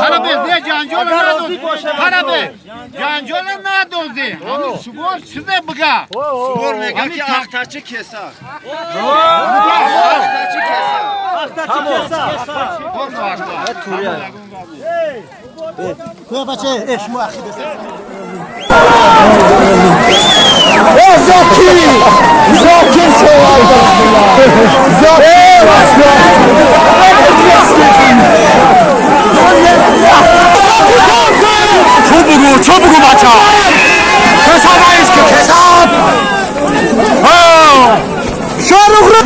Karabey diye Cancola ne dozi? Karabey. Cancola ne dozi? Hani spor size bıga. Spor mega ki aktaçı keser. Aktaçı keser. Korno akta. Kuyabaçı eş mu akide. Zaki sevalda. Zaki çabuk maça. Kesamayız ki kesap. Şarukru.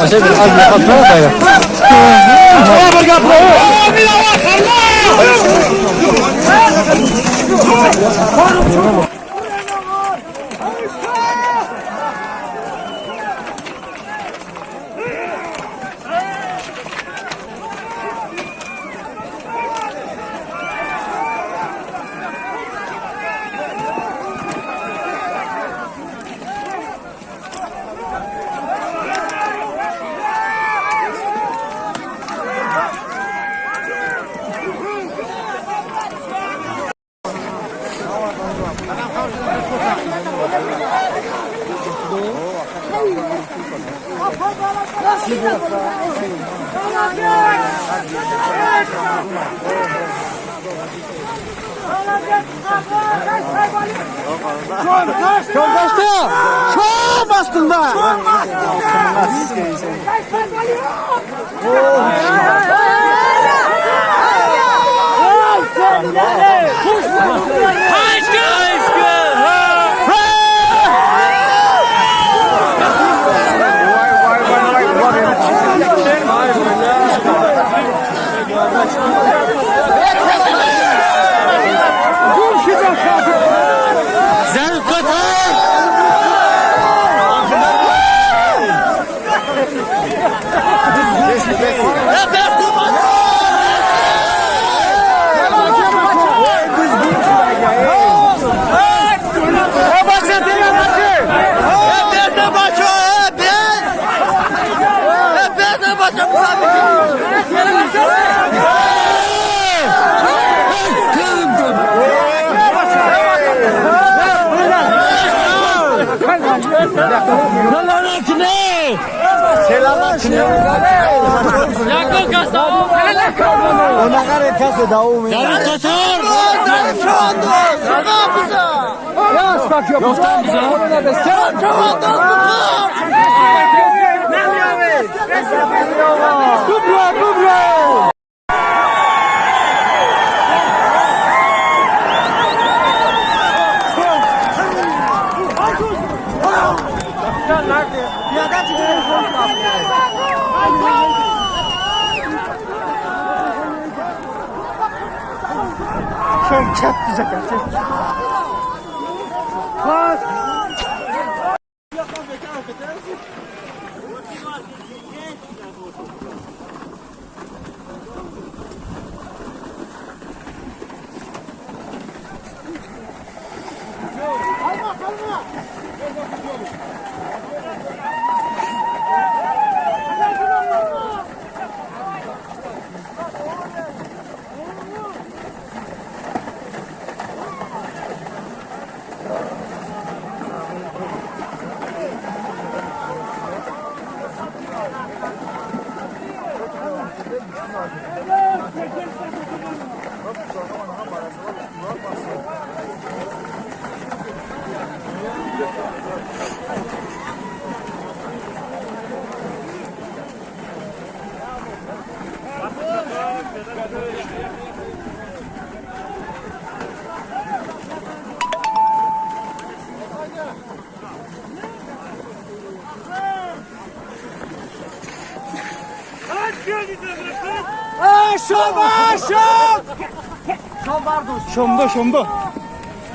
Aşağı bir az bir katına da ya. Çok kaçtı. Çok bastın da. Yakın kasa. Ona kadar kasa da o. Yarın Katar. Zarif şu anda. Ne yapacağız? Yas bak yok. Yoktan bize. Şu anda. Kubra kubra. Çok güzel.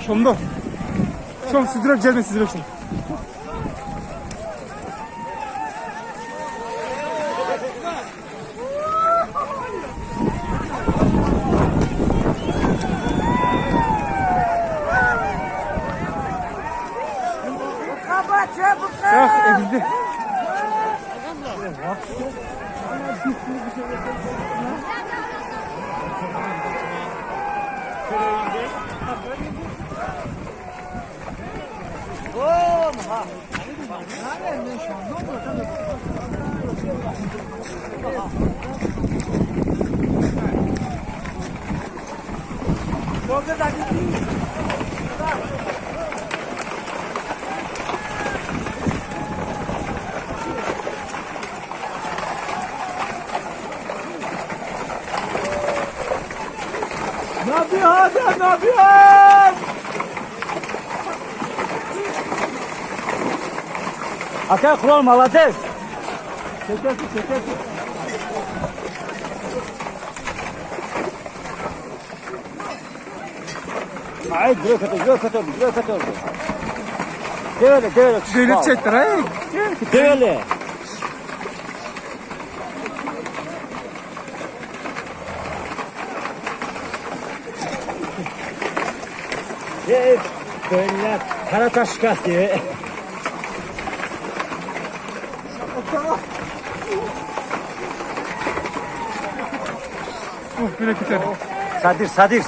Şomda. Şom sizdirek gelme sizdirek şom. Yok, egizdi. Ne yapıyorsun? Aka kural malates. Çekersin. Hayır, buraya katıl. Devele. Devlet çektir, hayır. Devele. Böyle Karataş diye.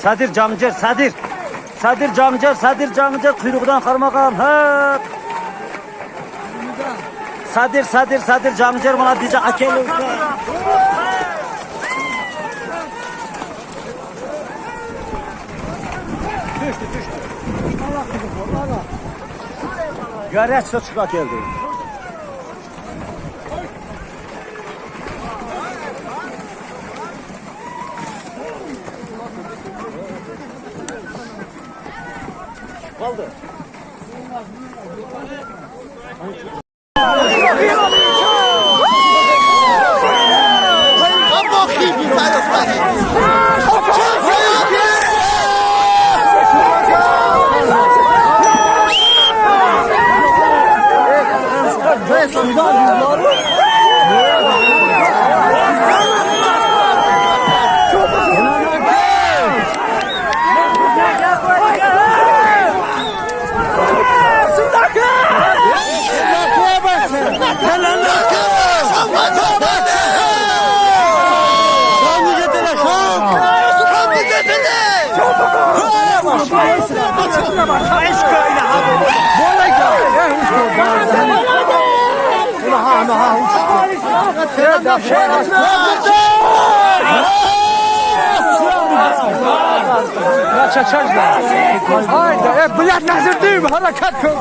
Sadir camcır, Sadir camcır, kuyruğundan karmakam, ha. Sadir camcır, bana diyecek akeli. Göreç çocukla geldi. Kaldı. Haydi, bilet nazır değil mi? Hareket kıl.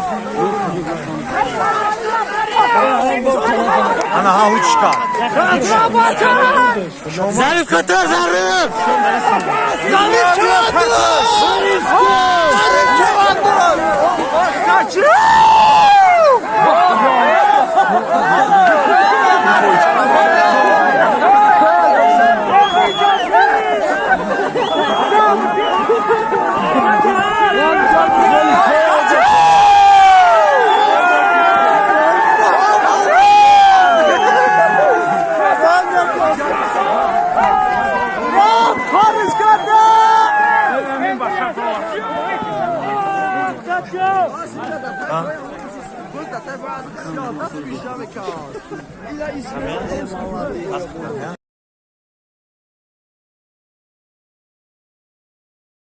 Ana ha uçka. Zarif katır zarif. Zarif çoğaldır. Zarif çoğaldır. Kaçın.